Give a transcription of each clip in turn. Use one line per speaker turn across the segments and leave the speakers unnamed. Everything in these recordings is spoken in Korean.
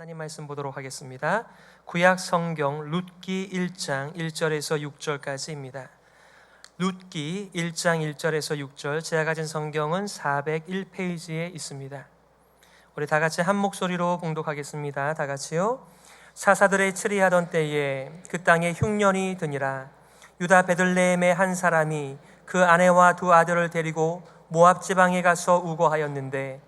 하나님 말씀 보도록 하겠습니다. 구약 성경 룻기 1장 1절에서 6절까지입니다. 룻기 1장 1절에서 6절, 제가 가진 성경은 401페이지에 있습니다. 우리 다 같이 한 목소리로 봉독하겠습니다. 다 같이요. 사사들의 치리하던 때에 그 땅에 흉년이 드니라. 유다 베들레헴의 한 사람이 그 아내와 두 아들을 데리고 모압 지방에 가서 우거하였는데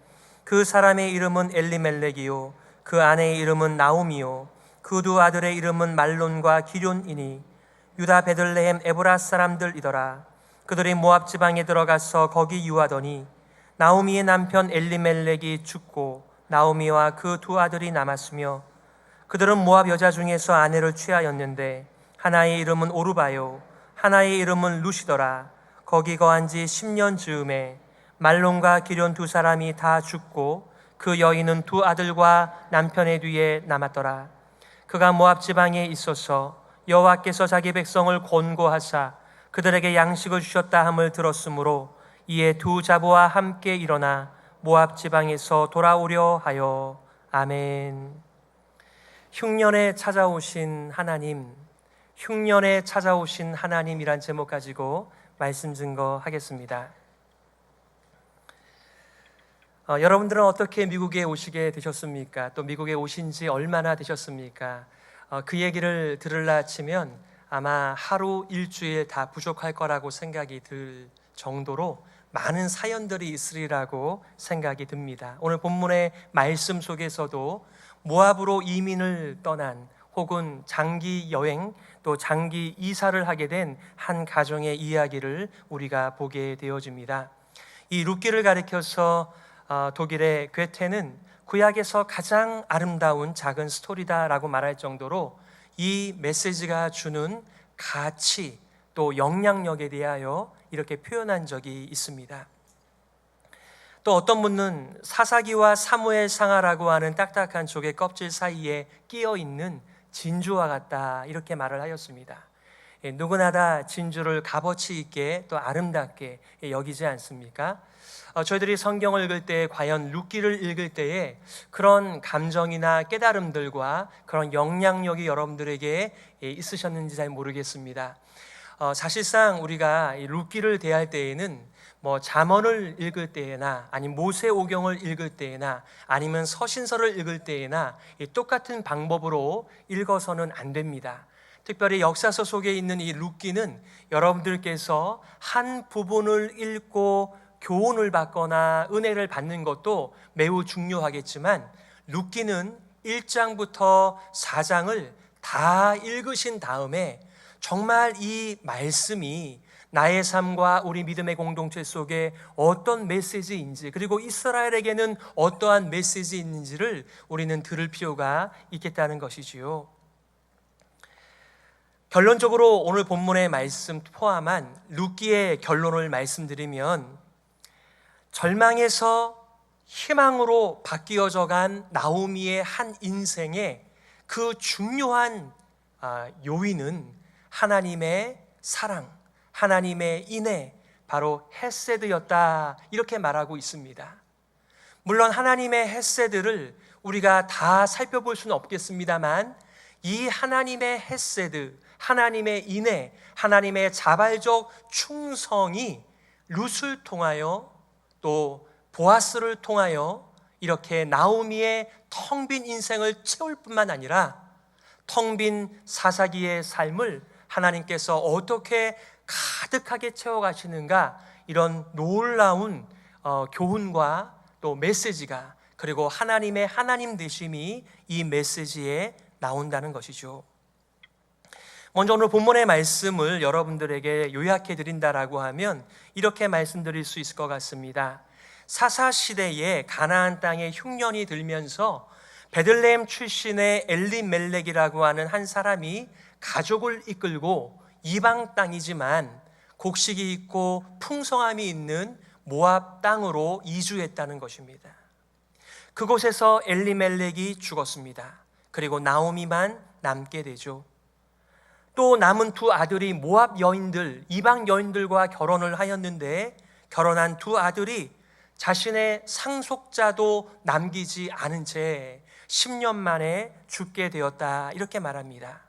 그 사람의 이름은 엘리멜렉이요 그 아내의 이름은 나오미요 그 두 아들의 이름은 말론과 기럨이니 유다 베들레헴 에브라 사람들이더라. 그들이 모압 지방에 들어가서 거기 유하더니 나오미의 남편 엘리멜렉이 죽고 나오미와 그 두 아들이 남았으며 그들은 모압 여자 중에서 아내를 취하였는데 하나의 이름은 오르바요 하나의 이름은 루시더라. 거기 거한 지 10년 즈음에 말론과 기럨 두 사람이 다 죽고 그 여인은 두 아들과 남편의 뒤에 남았더라. 그가 모압 지방에 있어서 여호와께서 자기 백성을 권고하사 그들에게 양식을 주셨다 함을 들었으므로 이에 두 자부와 함께 일어나 모압 지방에서 돌아오려 하여. 아멘. 흉년에 찾아오신 하나님, 흉년에 찾아오신 하나님이란 제목 가지고 말씀 증거하겠습니다. 여러분들은 어떻게 미국에 오시게 되셨습니까? 또 미국에 오신 지 얼마나 되셨습니까? 그 얘기를 들으려 치면 아마 하루 일주일 다 부족할 거라고 생각이 들 정도로 많은 사연들이 있으리라고 생각이 듭니다. 오늘 본문의 말씀 속에서도 모압으로 이민을 떠난 혹은 장기 여행 또 장기 이사를 하게 된 한 가정의 이야기를 우리가 보게 되어집니다. 이 룻기를 가리켜서 독일의 괴테는 구약에서 가장 아름다운 작은 스토리다라고 말할 정도로 이 메시지가 주는 가치 또 영향력에 대하여 이렇게 표현한 적이 있습니다. 또 어떤 분은 사사기와 사무엘상하라고 하는 딱딱한 조개 껍질 사이에 끼어 있는 진주와 같다 이렇게 말을 하였습니다. 누구나 다 진주를 값어치 있게 또 아름답게 여기지 않습니까? 저희들이 성경을 읽을 때 과연 룻기를 읽을 때에 그런 감정이나 깨달음들과 그런 영향력이 여러분들에게 있으셨는지 잘 모르겠습니다. 사실상 우리가 룻기를 대할 때에는 잠언을 읽을 때에나 아니면 모세오경을 읽을 때에나 아니면 서신서를 읽을 때에나 똑같은 방법으로 읽어서는 안 됩니다. 특별히 역사서 속에 있는 이 룻기는 여러분들께서 한 부분을 읽고 교훈을 받거나 은혜를 받는 것도 매우 중요하겠지만 룻기는 1장부터 4장을 다 읽으신 다음에 정말 이 말씀이 나의 삶과 우리 믿음의 공동체 속에 어떤 메시지인지 그리고 이스라엘에게는 어떠한 메시지인지를 우리는 들을 필요가 있겠다는 것이지요. 결론적으로 오늘 본문의 말씀 포함한 룻기의 결론을 말씀드리면 절망에서 희망으로 바뀌어져간 나오미의 한 인생의 그 중요한 요인은 하나님의 사랑, 하나님의 인애, 바로 헤세드였다 이렇게 말하고 있습니다. 물론 하나님의 헤세드를 우리가 다 살펴볼 수는 없겠습니다만 이 하나님의 헤세드, 하나님의 인애, 하나님의 자발적 충성이 룻을 통하여 또 보아스를 통하여 이렇게 나오미의 텅 빈 인생을 채울 뿐만 아니라 텅 빈 사사기의 삶을 하나님께서 어떻게 가득하게 채워가시는가, 이런 놀라운 교훈과 또 메시지가, 그리고 하나님의 하나님 되심이 이 메시지에 나온다는 것이죠. 먼저 오늘 본문의 말씀을 여러분들에게 요약해 드린다라고 하면 이렇게 말씀드릴 수 있을 것 같습니다. 사사시대에 가나안 땅에 흉년이 들면서 베들레헴 출신의 엘리멜렉이라고 하는 한 사람이 가족을 이끌고 이방 땅이지만 곡식이 있고 풍성함이 있는 모압 땅으로 이주했다는 것입니다. 그곳에서 엘리멜렉이 죽었습니다. 그리고 나오미만 남게 되죠. 또 남은 두 아들이 모압 여인들, 이방 여인들과 결혼을 하였는데 결혼한 두 아들이 자신의 상속자도 남기지 않은 채 10년 만에 죽게 되었다 이렇게 말합니다.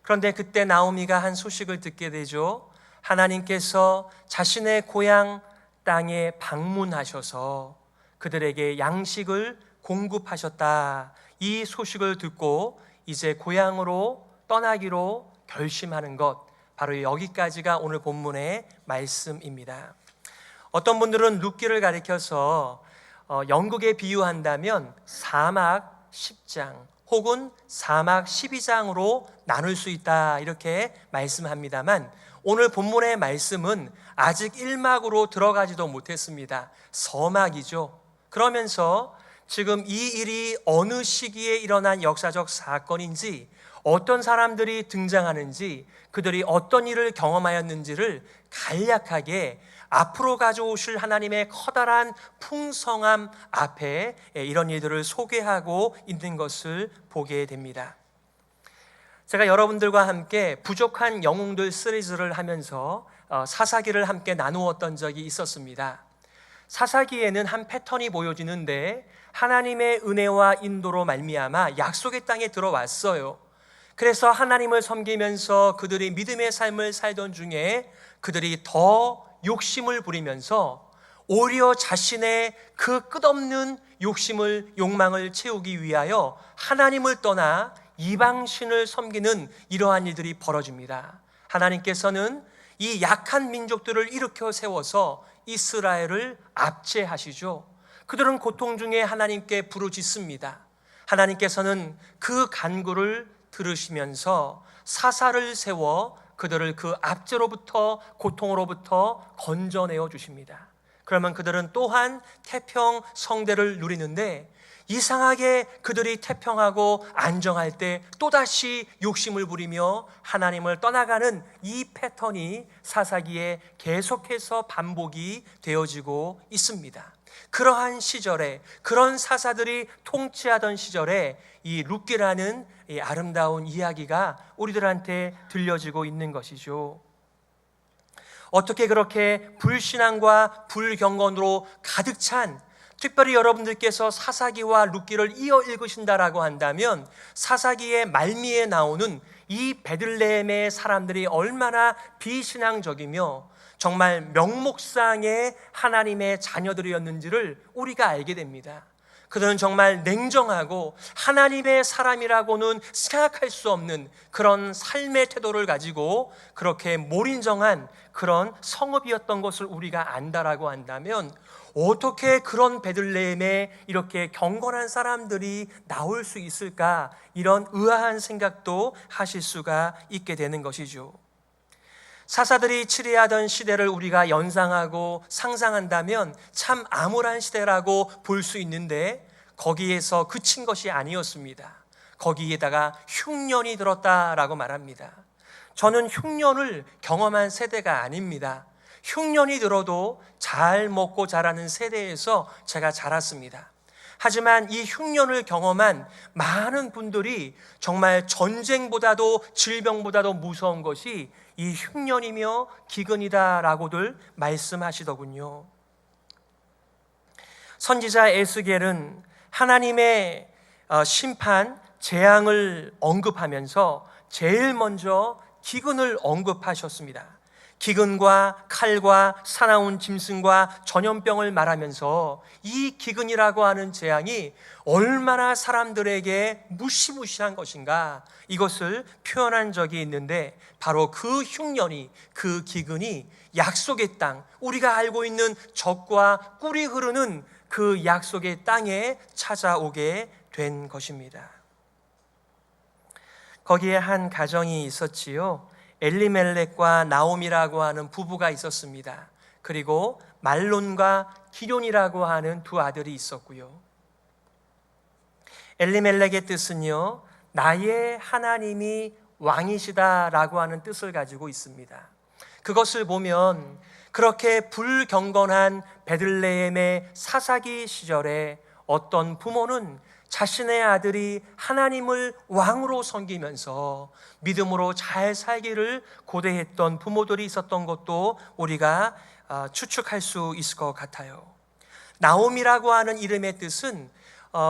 그런데 그때 나오미가 한 소식을 듣게 되죠. 하나님께서 자신의 고향 땅에 방문하셔서 그들에게 양식을 공급하셨다. 이 소식을 듣고 이제 고향으로 떠나기로 결심하는 것, 바로 여기까지가 오늘 본문의 말씀입니다. 어떤 분들은 룻기를 가리켜서 영국에 비유한다면 사막 10장 혹은 사막 12장으로 나눌 수 있다 이렇게 말씀합니다만, 오늘 본문의 말씀은 아직 1막으로 들어가지도 못했습니다. 서막이죠. 그러면서 지금 이 일이 어느 시기에 일어난 역사적 사건인지, 어떤 사람들이 등장하는지, 그들이 어떤 일을 경험하였는지를 간략하게 앞으로 가져오실 하나님의 커다란 풍성함 앞에 이런 일들을 소개하고 있는 것을 보게 됩니다. 제가 여러분들과 함께 부족한 영웅들 시리즈를 하면서 사사기를 함께 나누었던 적이 있었습니다. 사사기에는 한 패턴이 보여지는데, 하나님의 은혜와 인도로 말미암아 약속의 땅에 들어왔어요. 그래서 하나님을 섬기면서 그들이 믿음의 삶을 살던 중에 그들이 더 욕심을 부리면서 오히려 자신의 그 끝없는 욕망을 채우기 위하여 하나님을 떠나 이방신을 섬기는 이러한 일들이 벌어집니다. 하나님께서는 이 약한 민족들을 일으켜 세워서 이스라엘을 압제하시죠. 그들은 고통 중에 하나님께 부르짖습니다. 하나님께서는 그 간구를 들으시면서 사사를 세워 그들을 그 압제로부터, 고통으로부터 건져내어 주십니다. 그러면 그들은 또한 태평 성대를 누리는데, 이상하게 그들이 태평하고 안정할 때 또다시 욕심을 부리며 하나님을 떠나가는 이 패턴이 사사기에 계속해서 반복이 되어지고 있습니다. 그러한 시절에, 그런 사사들이 통치하던 시절에 이 룻기라는 이 아름다운 이야기가 우리들한테 들려지고 있는 것이죠. 어떻게 그렇게 불신앙과 불경건으로 가득 찬, 특별히 여러분들께서 사사기와 룻기를 이어 읽으신다라고 한다면 사사기의 말미에 나오는 이 베들레헴의 사람들이 얼마나 비신앙적이며 정말 명목상의 하나님의 자녀들이었는지를 우리가 알게 됩니다. 그들은 정말 냉정하고 하나님의 사람이라고는 생각할 수 없는 그런 삶의 태도를 가지고 그렇게 몰인정한 그런 성읍이었던 것을 우리가 안다라고 한다면, 어떻게 그런 베들레헴에 이렇게 경건한 사람들이 나올 수 있을까, 이런 의아한 생각도 하실 수가 있게 되는 것이죠. 사사들이 치리하던 시대를 우리가 연상하고 상상한다면 참 암울한 시대라고 볼 수 있는데, 거기에서 그친 것이 아니었습니다. 거기에다가 흉년이 들었다라고 말합니다. 저는 흉년을 경험한 세대가 아닙니다. 흉년이 들어도 잘 먹고 자라는 세대에서 제가 자랐습니다. 하지만 이 흉년을 경험한 많은 분들이 정말 전쟁보다도 질병보다도 무서운 것이 이 흉년이며 기근이다라고들 말씀하시더군요. 선지자 에스겔은 하나님의 심판, 재앙을 언급하면서 제일 먼저 기근을 언급하셨습니다. 기근과 칼과 사나운 짐승과 전염병을 말하면서 이 기근이라고 하는 재앙이 얼마나 사람들에게 무시무시한 것인가, 이것을 표현한 적이 있는데, 바로 그 흉년이, 그 기근이 약속의 땅, 우리가 알고 있는 젖과 꿀이 흐르는 그 약속의 땅에 찾아오게 된 것입니다. 거기에 한 가정이 있었지요. 엘리멜렉과 나오미라고 하는 부부가 있었습니다. 그리고 말론과 기럐이라고 하는 두 아들이 있었고요. 엘리멜렉의 뜻은요, 나의 하나님이 왕이시다라고 하는 뜻을 가지고 있습니다. 그것을 보면 그렇게 불경건한 베들레헴의 사사기 시절에 어떤 부모는 자신의 아들이 하나님을 왕으로 섬기면서 믿음으로 잘 살기를 고대했던 부모들이 있었던 것도 우리가 추측할 수 있을 것 같아요. 나오미라고 하는 이름의 뜻은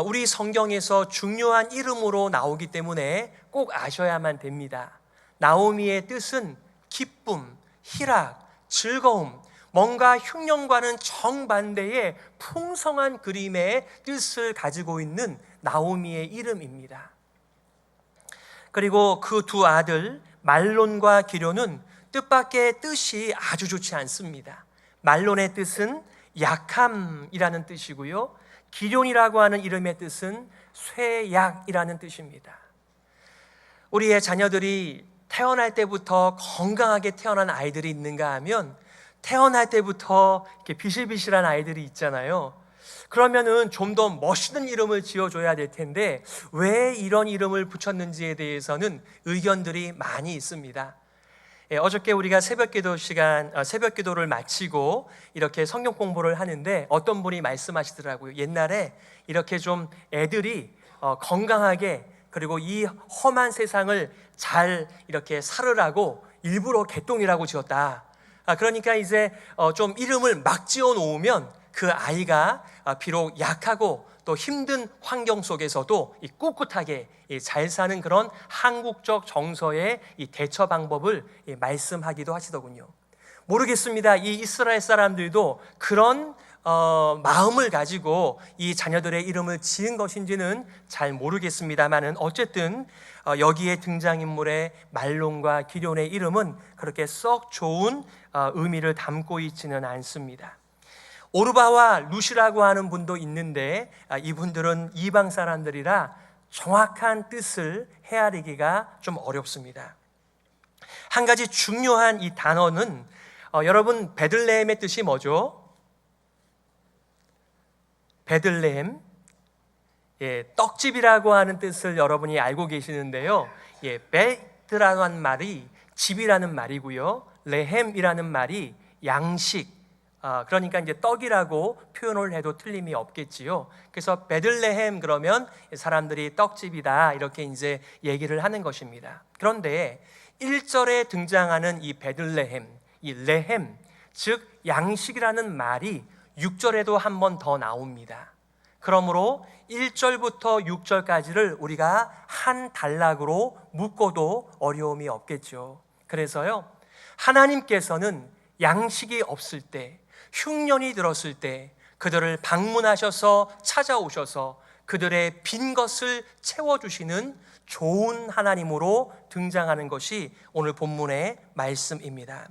우리 성경에서 중요한 이름으로 나오기 때문에 꼭 아셔야만 됩니다. 나오미의 뜻은 기쁨, 희락, 즐거움, 뭔가 흉년과는 정반대의 풍성한 그림의 뜻을 가지고 있는 나오미의 이름입니다. 그리고 그 두 아들 말론과 기럯은 뜻밖의 뜻이 아주 좋지 않습니다. 말론의 뜻은 약함이라는 뜻이고요, 기럯이라고 하는 이름의 뜻은 쇠약이라는 뜻입니다. 우리의 자녀들이 태어날 때부터 건강하게 태어난 아이들이 있는가 하면 태어날 때부터 이렇게 비실비실한 아이들이 있잖아요. 그러면은 좀 더 멋있는 이름을 지어줘야 될 텐데 왜 이런 이름을 붙였는지에 대해서는 의견들이 많이 있습니다. 어저께 우리가 새벽 기도를 마치고 이렇게 성경 공부를 하는데 어떤 분이 말씀하시더라고요. 옛날에 이렇게 좀 애들이 건강하게, 그리고 이 험한 세상을 잘 이렇게 살으라고 일부러 개똥이라고 지었다. 그러니까 이제 좀 이름을 막 지어 놓으면 그 아이가 비록 약하고 또 힘든 환경 속에서도 꿋꿋하게 잘 사는 그런 한국적 정서의 이 대처 방법을 말씀하기도 하시더군요. 모르겠습니다. 이 이스라엘 사람들도 그런 마음을 가지고 이 자녀들의 이름을 지은 것인지는 잘 모르겠습니다만은 어쨌든 여기에 등장인물의 말론과 기럯의 이름은 그렇게 썩 좋은 의미를 담고 있지는 않습니다. 오르바와 룻이라고 하는 분도 있는데 이분들은 이방 사람들이라 정확한 뜻을 헤아리기가 좀 어렵습니다. 한 가지 중요한 이 단어는 여러분, 베들레헴의 뜻이 뭐죠? 베들레헴, 떡집이라고 하는 뜻을 여러분이 알고 계시는데요. 베트라는 말이 집이라는 말이고요, 레헴이라는 말이 양식, 그러니까 이제 떡이라고 표현을 해도 틀림이 없겠지요. 그래서 베들레헴 그러면 사람들이 떡집이다 이렇게 이제 얘기를 하는 것입니다. 그런데 1절에 등장하는 이 베들레헴, 이 레헴, 즉 양식이라는 말이 6절에도 한 번 더 나옵니다. 그러므로 1절부터 6절까지를 우리가 한 단락으로 묶어도 어려움이 없겠죠. 그래서요, 하나님께서는 양식이 없을 때, 흉년이 들었을 때 그들을 방문하셔서 찾아오셔서 그들의 빈 것을 채워주시는 좋은 하나님으로 등장하는 것이 오늘 본문의 말씀입니다.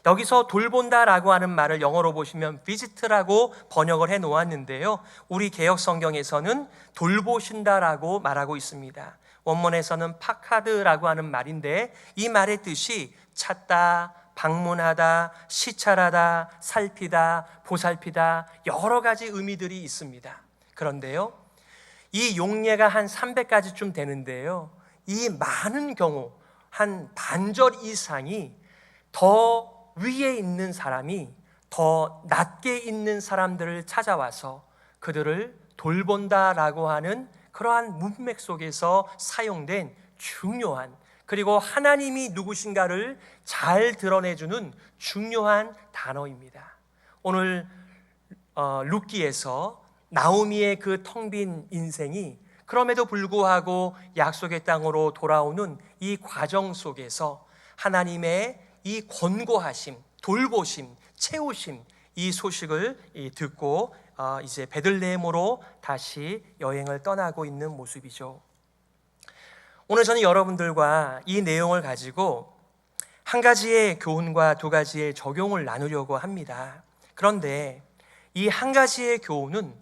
여기서 돌본다라고 하는 말을 영어로 보시면 visit라고 번역을 해 놓았는데요, 우리 개역 성경에서는 돌보신다라고 말하고 있습니다. 원문에서는 파카드라고 하는 말인데 이 말의 뜻이 찾다, 방문하다, 시찰하다, 살피다, 보살피다, 여러 가지 의미들이 있습니다. 그런데요, 이 용례가 한 300가지쯤 되는데요, 이 많은 경우 한 반절 이상이 더 위에 있는 사람이 더 낮게 있는 사람들을 찾아와서 그들을 돌본다라고 하는 그러한 문맥 속에서 사용된 중요한, 그리고 하나님이 누구신가를 잘 드러내주는 중요한 단어입니다. 오늘 룻기에서 나오미의 그 텅 빈 인생이 그럼에도 불구하고 약속의 땅으로 돌아오는 이 과정 속에서 하나님의 이 권고하심, 돌보심, 채우심, 이 소식을 듣고 이제 베들레헴으로 다시 여행을 떠나고 있는 모습이죠. 오늘 저는 여러분들과 이 내용을 가지고 한 가지의 교훈과 두 가지의 적용을 나누려고 합니다. 그런데 이 한 가지의 교훈은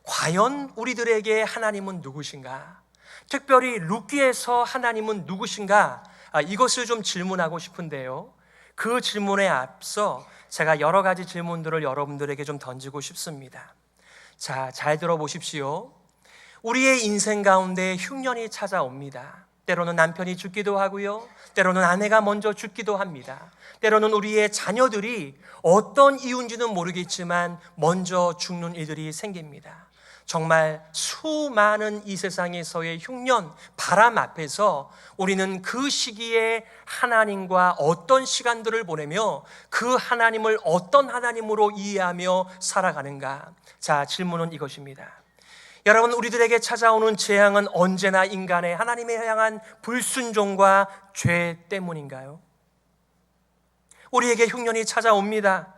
과연 우리들에게 하나님은 누구신가? 특별히 룻기에서 하나님은 누구신가? 이것을 좀 질문하고 싶은데요, 그 질문에 앞서 제가 여러 가지 질문들을 여러분들에게 좀 던지고 싶습니다. 자, 잘 들어보십시오. 우리의 인생 가운데 흉년이 찾아옵니다. 때로는 남편이 죽기도 하고요, 때로는 아내가 먼저 죽기도 합니다. 때로는 우리의 자녀들이 어떤 이유인지는 모르겠지만 먼저 죽는 일들이 생깁니다. 정말 수많은 이 세상에서의 흉년, 바람 앞에서 우리는 그 시기에 하나님과 어떤 시간들을 보내며 그 하나님을 어떤 하나님으로 이해하며 살아가는가? 자, 질문은 이것입니다. 여러분, 우리들에게 찾아오는 재앙은 언제나 인간의 하나님에 향한 불순종과 죄 때문인가요? 우리에게 흉년이 찾아옵니다.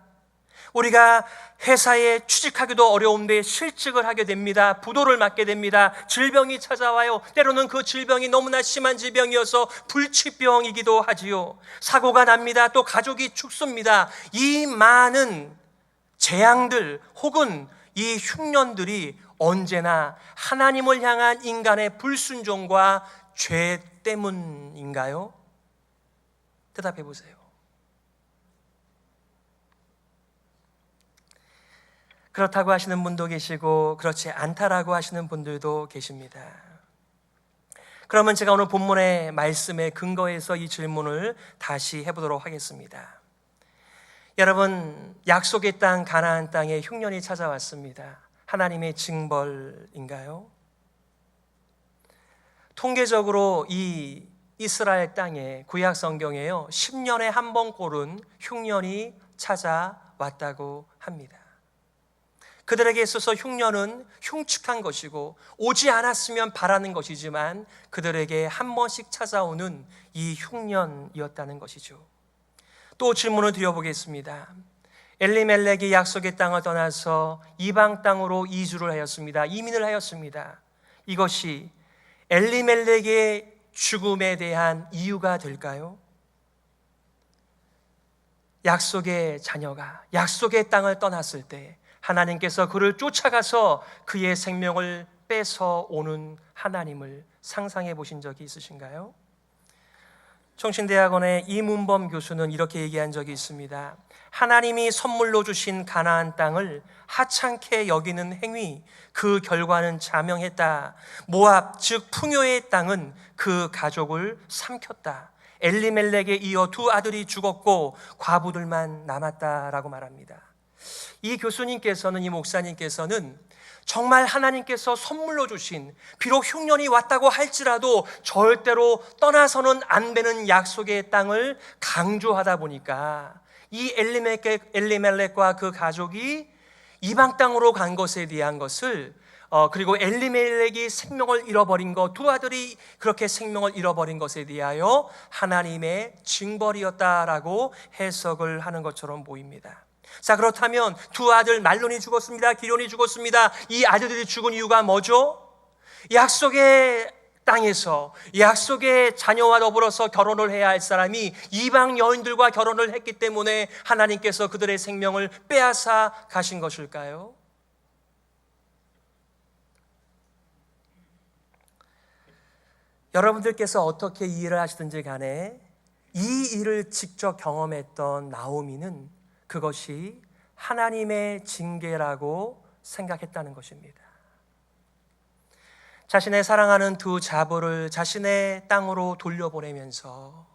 우리가 회사에 취직하기도 어려운데 실직을 하게 됩니다. 부도를 맞게 됩니다. 질병이 찾아와요. 때로는 그 질병이 너무나 심한 질병이어서 불치병이기도 하지요. 사고가 납니다. 또 가족이 죽습니다. 이 많은 재앙들 혹은 이 흉년들이 언제나 하나님을 향한 인간의 불순종과 죄 때문인가요? 대답해 보세요. 그렇다고 하시는 분도 계시고 그렇지 않다라고 하시는 분들도 계십니다. 그러면 제가 오늘 본문의 말씀에 근거해서 이 질문을 다시 해보도록 하겠습니다. 여러분, 약속의 땅 가나안 땅에 흉년이 찾아왔습니다. 하나님의 징벌인가요? 통계적으로 이 이스라엘 땅에 구약 성경에요 10년에 한 번 꼴은 흉년이 찾아왔다고 합니다. 그들에게 있어서 흉년은 흉측한 것이고 오지 않았으면 바라는 것이지만 그들에게 한 번씩 찾아오는 이 흉년이었다는 것이죠. 또 질문을 드려보겠습니다. 엘리멜렉이 약속의 땅을 떠나서 이방 땅으로 이주를 하였습니다. 이민을 하였습니다. 이것이 엘리멜렉의 죽음에 대한 이유가 될까요? 약속의 자녀가 약속의 땅을 떠났을 때 하나님께서 그를 쫓아가서 그의 생명을 뺏어 오는 하나님을 상상해 보신 적이 있으신가요? 총신대학원의 이문범 교수는 이렇게 얘기한 적이 있습니다. 하나님이 선물로 주신 가나안 땅을 하찮게 여기는 행위, 그 결과는 자명했다. 모압 즉 풍요의 땅은 그 가족을 삼켰다. 엘리멜렉에 이어 두 아들이 죽었고 과부들만 남았다라고 말합니다. 이 교수님께서는, 이 목사님께서는 정말 하나님께서 선물로 주신, 비록 흉년이 왔다고 할지라도 절대로 떠나서는 안 되는 약속의 땅을 강조하다 보니까 이 엘리멜렉과 그 가족이 이방 땅으로 간 것에 대한 것을 그리고 엘리멜렉이 생명을 잃어버린 것, 두 아들이 그렇게 생명을 잃어버린 것에 대하여 하나님의 징벌이었다라고 해석을 하는 것처럼 보입니다. 자, 그렇다면 두 아들 말론이 죽었습니다. 기론이 죽었습니다. 이 아들들이 죽은 이유가 뭐죠? 약속의 땅에서 약속의 자녀와 더불어서 결혼을 해야 할 사람이 이방 여인들과 결혼을 했기 때문에 하나님께서 그들의 생명을 빼앗아 가신 것일까요? 여러분들께서 어떻게 이 일을 하시든지 간에 이 일을 직접 경험했던 나오미는 그것이 하나님의 징계라고 생각했다는 것입니다. 자신의 사랑하는 두 자부를 자신의 땅으로 돌려보내면서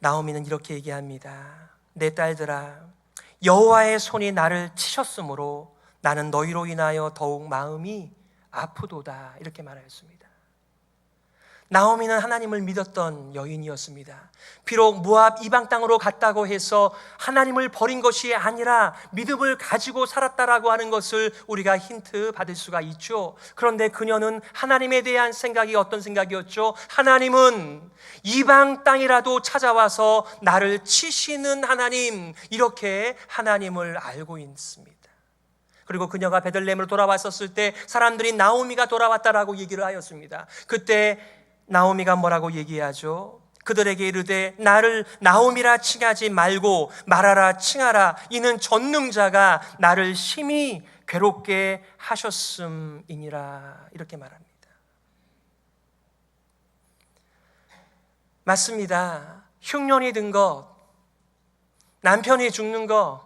나오미는 이렇게 얘기합니다. 내 딸들아, 여호와의 손이 나를 치셨으므로 나는 너희로 인하여 더욱 마음이 아프도다. 이렇게 말하였습니다. 나오미는 하나님을 믿었던 여인이었습니다. 비록 모압 이방 땅으로 갔다고 해서 하나님을 버린 것이 아니라 믿음을 가지고 살았다라고 하는 것을 우리가 힌트 받을 수가 있죠. 그런데 그녀는 하나님에 대한 생각이 어떤 생각이었죠? 하나님은 이방 땅이라도 찾아와서 나를 치시는 하나님, 이렇게 하나님을 알고 있습니다. 그리고 그녀가 베들레헴으로 돌아왔었을 때 사람들이 나오미가 돌아왔다라고 얘기를 하였습니다. 그때 나오미가 뭐라고 얘기하죠? 그들에게 이르되 나를 나오미라 칭하지 말고 말하라 칭하라. 이는 전능자가 나를 심히 괴롭게 하셨음이니라. 이렇게 말합니다. 맞습니다. 흉년이 든 것, 남편이 죽는 것,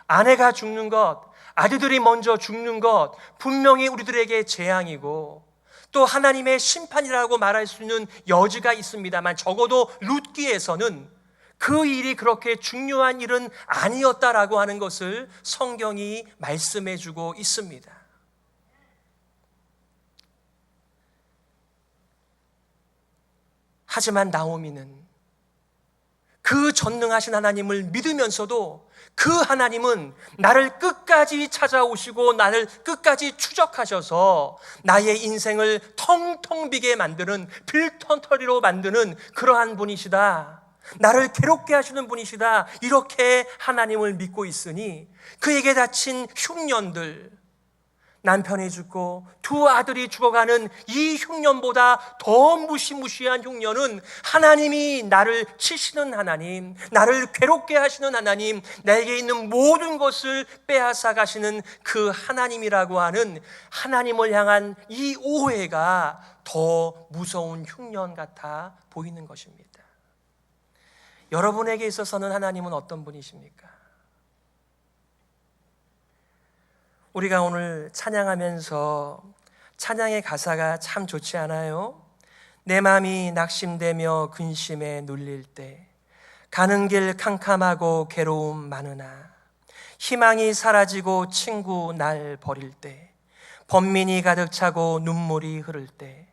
아내가 죽는 것, 아들들이 먼저 죽는 것, 분명히 우리들에게 재앙이고 또 하나님의 심판이라고 말할 수 있는 여지가 있습니다만 적어도 룻기에서는 그 일이 그렇게 중요한 일은 아니었다라고 하는 것을 성경이 말씀해 주고 있습니다. 하지만 나오미는 그 전능하신 하나님을 믿으면서도 그 하나님은 나를 끝까지 찾아오시고 나를 끝까지 추적하셔서 나의 인생을 텅텅 비게 만드는 빌턴터리로 만드는 그러한 분이시다, 나를 괴롭게 하시는 분이시다, 이렇게 하나님을 믿고 있으니 그에게 닥친 흉년들, 남편이 죽고 두 아들이 죽어가는 이 흉년보다 더 무시무시한 흉년은 하나님이 나를 치시는 하나님, 나를 괴롭게 하시는 하나님, 나에게 있는 모든 것을 빼앗아 가시는 그 하나님이라고 하는 하나님을 향한 이 오해가 더 무서운 흉년 같아 보이는 것입니다. 여러분에게 있어서는 하나님은 어떤 분이십니까? 우리가 오늘 찬양하면서 찬양의 가사가 참 좋지 않아요? 내 마음이 낙심되며 근심에 눌릴 때, 가는 길 캄캄하고 괴로움 많으나, 희망이 사라지고 친구 날 버릴 때, 번민이 가득 차고 눈물이 흐를 때,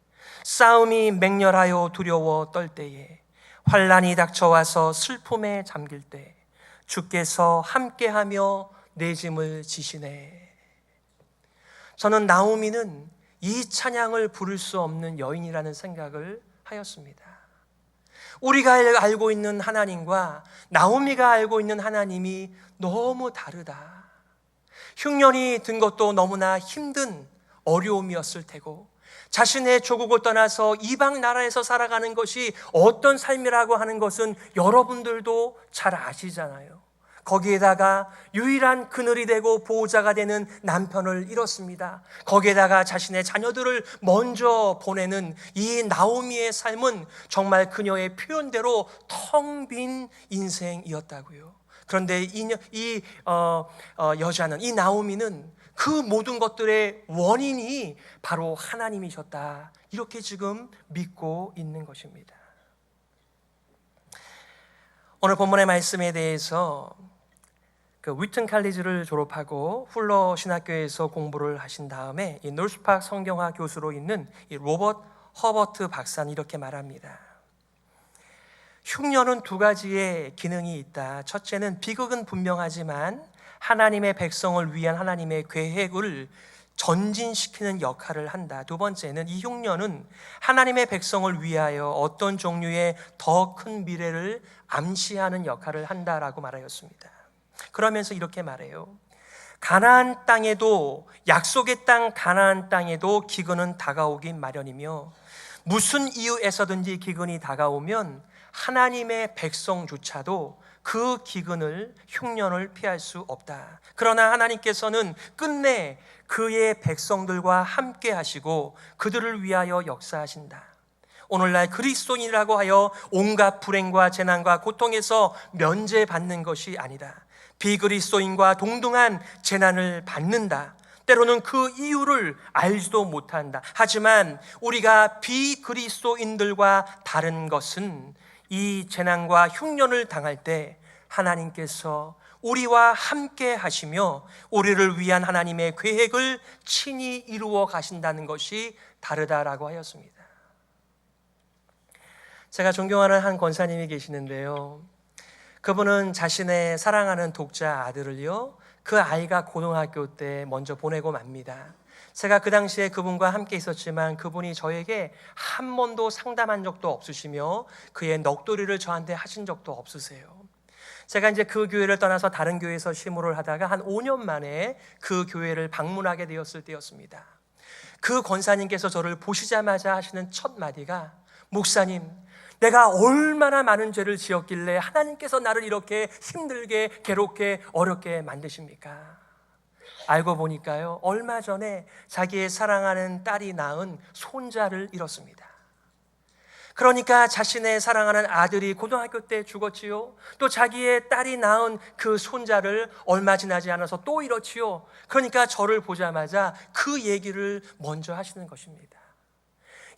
싸움이 맹렬하여 두려워 떨 때에, 환난이 닥쳐와서 슬픔에 잠길 때, 주께서 함께하며 내 짐을 지시네. 저는 나오미는 이 찬양을 부를 수 없는 여인이라는 생각을 하였습니다. 우리가 알고 있는 하나님과 나오미가 알고 있는 하나님이 너무 다르다. 흉년이 든 것도 너무나 힘든 어려움이었을 테고, 자신의 조국을 떠나서 이방 나라에서 살아가는 것이 어떤 삶이라고 하는 것은 여러분들도 잘 아시잖아요. 거기에다가 유일한 그늘이 되고 보호자가 되는 남편을 잃었습니다. 거기에다가 자신의 자녀들을 먼저 보내는 이 나오미의 삶은 정말 그녀의 표현대로 텅 빈 인생이었다고요. 그런데 이 여자는, 이 나오미는 그 모든 것들의 원인이 바로 하나님이셨다, 이렇게 지금 믿고 있는 것입니다. 오늘 본문의 말씀에 대해서 그 위튼 칼리지를 졸업하고 훌러 신학교에서 공부를 하신 다음에 이 놀스팍 성경화 교수로 있는 이 로버트 허버트 박사는 이렇게 말합니다. 흉년은 두 가지의 기능이 있다. 첫째는 비극은 분명하지만 하나님의 백성을 위한 하나님의 계획을 전진시키는 역할을 한다. 두 번째는 이 흉년은 하나님의 백성을 위하여 어떤 종류의 더 큰 미래를 암시하는 역할을 한다라고 말하였습니다. 그러면서 이렇게 말해요. 가나안 땅에도, 약속의 땅 가나안 땅에도 기근은 다가오긴 마련이며, 무슨 이유에서든지 기근이 다가오면 하나님의 백성조차도 그 기근을, 흉년을 피할 수 없다. 그러나 하나님께서는 끝내 그의 백성들과 함께 하시고 그들을 위하여 역사하신다. 오늘날 그리스도인이라고 하여 온갖 불행과 재난과 고통에서 면제받는 것이 아니다. 비그리스도인과 동등한 재난을 받는다. 때로는 그 이유를 알지도 못한다. 하지만 우리가 비그리스도인들과 다른 것은 이 재난과 흉년을 당할 때 하나님께서 우리와 함께 하시며 우리를 위한 하나님의 계획을 친히 이루어 가신다는 것이 다르다라고 하였습니다. 제가 존경하는 한 권사님이 계시는데요, 그분은 자신의 사랑하는 독자 아들을요, 그 아이가 고등학교 때 먼저 보내고 맙니다. 제가 그 당시에 그분과 함께 있었지만 그분이 저에게 한 번도 상담한 적도 없으시며 그의 넋두리를 저한테 하신 적도 없으세요. 제가 이제 그 교회를 떠나서 다른 교회에서 심호를 하다가 한 5년 만에 그 교회를 방문하게 되었을 때였습니다. 그 권사님께서 저를 보시자마자 하시는 첫 마디가, 목사님, 내가 얼마나 많은 죄를 지었길래 하나님께서 나를 이렇게 힘들게, 괴롭게, 어렵게 만드십니까? 알고 보니까요, 얼마 전에 자기의 사랑하는 딸이 낳은 손자를 잃었습니다. 그러니까 자신의 사랑하는 아들이 고등학교 때 죽었지요. 또 자기의 딸이 낳은 그 손자를 얼마 지나지 않아서 또 잃었지요. 그러니까 저를 보자마자 그 얘기를 먼저 하시는 것입니다.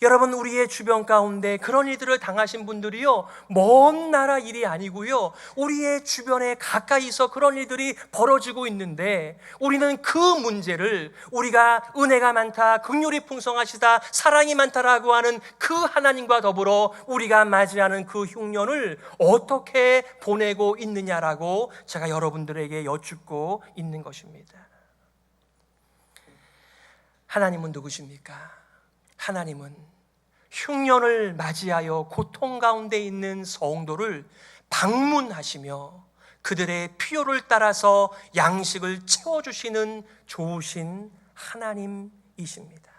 여러분, 우리의 주변 가운데 그런 일들을 당하신 분들이요, 먼 나라 일이 아니고요, 우리의 주변에 가까이서 그런 일들이 벌어지고 있는데, 우리는 그 문제를 우리가 은혜가 많다, 긍휼이 풍성하시다, 사랑이 많다라고 하는 그 하나님과 더불어 우리가 맞이하는 그 흉년을 어떻게 보내고 있느냐라고 제가 여러분들에게 여쭙고 있는 것입니다. 하나님은 누구십니까? 하나님은 흉년을 맞이하여 고통 가운데 있는 성도를 방문하시며 그들의 필요를 따라서 양식을 채워주시는 좋으신 하나님이십니다.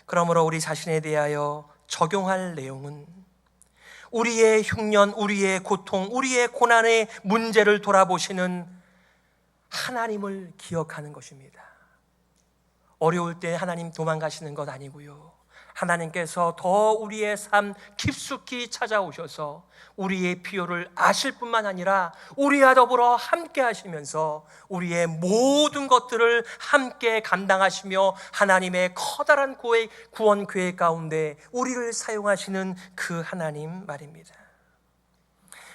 그러므로 우리 자신에 대하여 적용할 내용은 우리의 흉년, 우리의 고통, 우리의 고난의 문제를 돌아보시는 하나님을 기억하는 것입니다. 어려울 때 하나님 도망가시는 것 아니고요, 하나님께서 더 우리의 삶 깊숙이 찾아오셔서 우리의 필요를 아실 뿐만 아니라 우리와 더불어 함께 하시면서 우리의 모든 것들을 함께 감당하시며 하나님의 커다란 구원 계획 가운데 우리를 사용하시는 그 하나님 말입니다.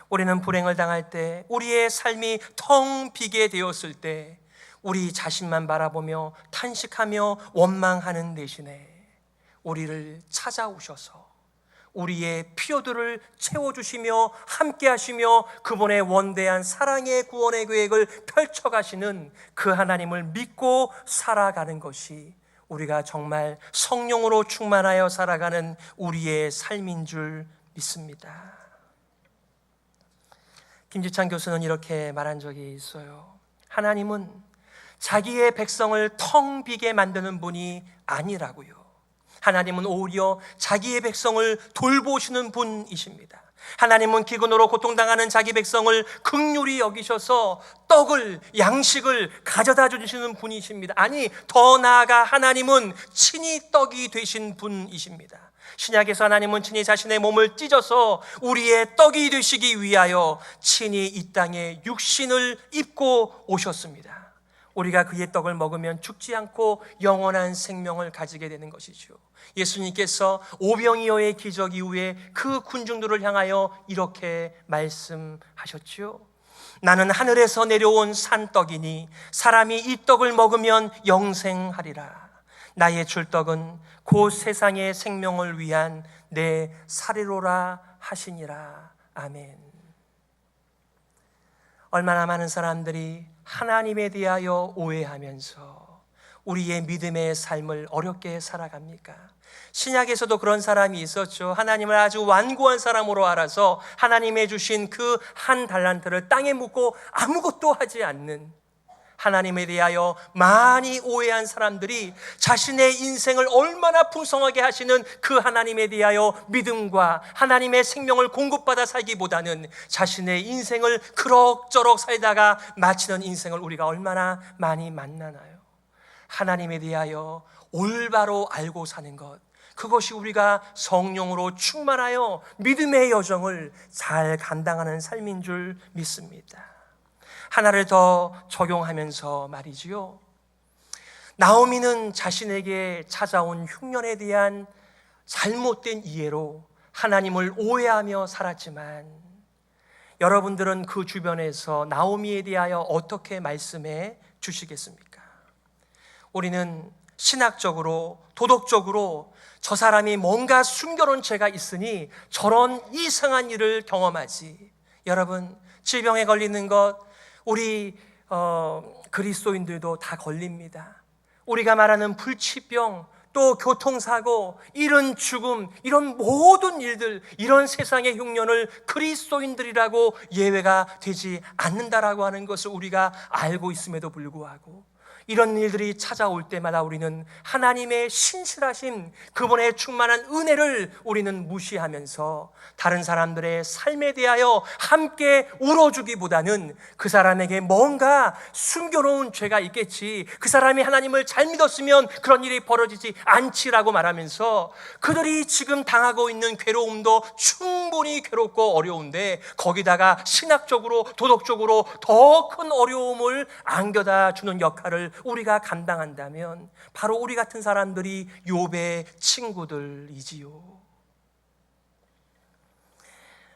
우리는 불행을 당할 때, 우리의 삶이 텅 비게 되었을 때 우리 자신만 바라보며 탄식하며 원망하는 대신에 우리를 찾아오셔서 우리의 필요들을 채워주시며 함께 하시며 그분의 원대한 사랑의 구원의 계획을 펼쳐가시는 그 하나님을 믿고 살아가는 것이 우리가 정말 성령으로 충만하여 살아가는 우리의 삶인 줄 믿습니다. 김지찬 교수는 이렇게 말한 적이 있어요. 하나님은 자기의 백성을 텅 비게 만드는 분이 아니라고요. 하나님은 오히려 자기의 백성을 돌보시는 분이십니다. 하나님은 기근으로 고통당하는 자기 백성을 긍휼히 여기셔서 떡을, 양식을 가져다 주시는 분이십니다. 아니, 더 나아가 하나님은 친히 떡이 되신 분이십니다. 신약에서 하나님은 친히 자신의 몸을 찢어서 우리의 떡이 되시기 위하여 친히 이 땅에 육신을 입고 오셨습니다. 우리가 그의 떡을 먹으면 죽지 않고 영원한 생명을 가지게 되는 것이죠. 예수님께서 오병이어의 기적 이후에 그 군중들을 향하여 이렇게 말씀하셨죠. 나는 하늘에서 내려온 산떡이니 사람이 이 떡을 먹으면 영생하리라. 나의 줄 떡은 곧 세상의 생명을 위한 내 살이로라 하시니라. 아멘. 얼마나 많은 사람들이 하나님에 대하여 오해하면서 우리의 믿음의 삶을 어렵게 살아갑니까? 신약에서도 그런 사람이 있었죠. 하나님을 아주 완고한 사람으로 알아서 하나님의 주신 그 한 달란트를 땅에 묻고 아무것도 하지 않는, 하나님에 대하여 많이 오해한 사람들이 자신의 인생을 얼마나 풍성하게 하시는 그 하나님에 대하여 믿음과 하나님의 생명을 공급받아 살기보다는 자신의 인생을 그럭저럭 살다가 마치는 인생을 우리가 얼마나 많이 만나나요? 하나님에 대하여 올바로 알고 사는 것, 그것이 우리가 성령으로 충만하여 믿음의 여정을 잘 감당하는 삶인 줄 믿습니다. 하나를 더 적용하면서 말이지요, 나오미는 자신에게 찾아온 흉년에 대한 잘못된 이해로 하나님을 오해하며 살았지만, 여러분들은 그 주변에서 나오미에 대하여 어떻게 말씀해 주시겠습니까? 우리는 신학적으로, 도덕적으로 저 사람이 뭔가 숨겨놓은 죄가 있으니 저런 이상한 일을 경험하지. 여러분, 질병에 걸리는 것 우리 그리스도인들도 다 걸립니다. 우리가 말하는 불치병, 또 교통사고, 이런 죽음, 이런 모든 일들, 이런 세상의 흉년을 그리스도인들이라고 예외가 되지 않는다라고 하는 것을 우리가 알고 있음에도 불구하고 이런 일들이 찾아올 때마다 우리는 하나님의 신실하신 그분의 충만한 은혜를 우리는 무시하면서 다른 사람들의 삶에 대하여 함께 울어주기보다는 그 사람에게 뭔가 숨겨놓은 죄가 있겠지, 그 사람이 하나님을 잘 믿었으면 그런 일이 벌어지지 않지라고 말하면서 그들이 지금 당하고 있는 괴로움도 충분히 괴롭고 어려운데 거기다가 신학적으로, 도덕적으로 더 큰 어려움을 안겨다 주는 역할을 우리가 감당한다면 바로 우리 같은 사람들이 욥의 친구들이지요.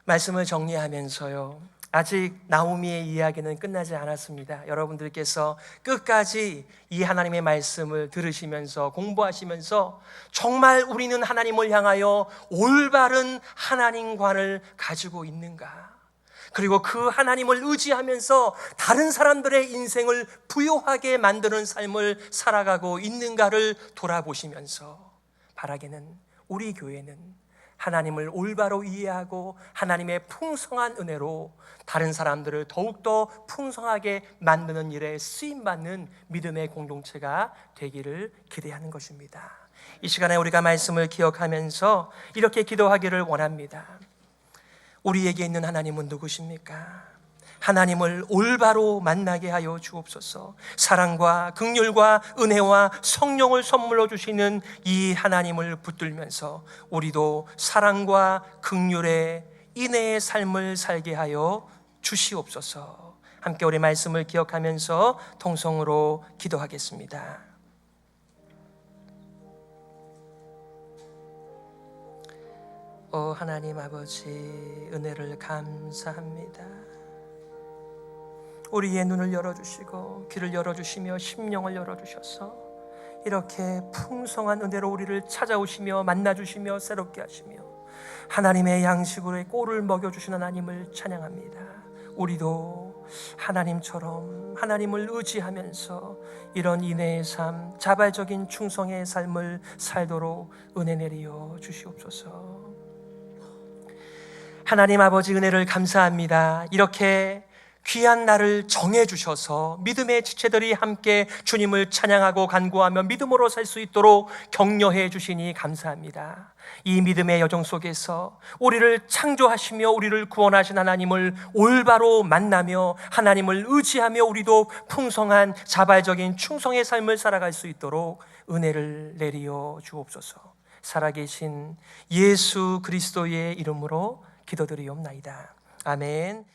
말씀을 정리하면서요, 아직 나오미의 이야기는 끝나지 않았습니다. 여러분들께서 끝까지 이 하나님의 말씀을 들으시면서 공부하시면서 정말 우리는 하나님을 향하여 올바른 하나님관을 가지고 있는가, 그리고 그 하나님을 의지하면서 다른 사람들의 인생을 부요하게 만드는 삶을 살아가고 있는가를 돌아보시면서 바라기는 우리 교회는 하나님을 올바로 이해하고 하나님의 풍성한 은혜로 다른 사람들을 더욱더 풍성하게 만드는 일에 쓰임받는 믿음의 공동체가 되기를 기대하는 것입니다. 이 시간에 우리가 말씀을 기억하면서 이렇게 기도하기를 원합니다. 우리에게 있는 하나님은 누구십니까? 하나님을 올바로 만나게 하여 주옵소서. 사랑과 긍휼과 은혜와 성령을 선물로 주시는 이 하나님을 붙들면서 우리도 사랑과 긍휼의 인애의 삶을 살게 하여 주시옵소서. 함께 우리 말씀을 기억하면서 통성으로 기도하겠습니다. 오 하나님 아버지, 은혜를 감사합니다. 우리의 눈을 열어주시고 귀를 열어주시며 심령을 열어주셔서 이렇게 풍성한 은혜로 우리를 찾아오시며 만나주시며 새롭게 하시며 하나님의 양식으로의 꼴을 먹여주시는 하나님을 찬양합니다. 우리도 하나님처럼 하나님을 의지하면서 이런 인내의 삶, 자발적인 충성의 삶을 살도록 은혜 내리어 주시옵소서. 하나님 아버지, 은혜를 감사합니다. 이렇게 귀한 날을 정해주셔서 믿음의 지체들이 함께 주님을 찬양하고 간구하며 믿음으로 살 수 있도록 격려해 주시니 감사합니다. 이 믿음의 여정 속에서 우리를 창조하시며 우리를 구원하신 하나님을 올바로 만나며 하나님을 의지하며 우리도 풍성한 자발적인 충성의 삶을 살아갈 수 있도록 은혜를 내리어 주옵소서. 살아계신 예수 그리스도의 이름으로 기도드리옵나이다. 아멘.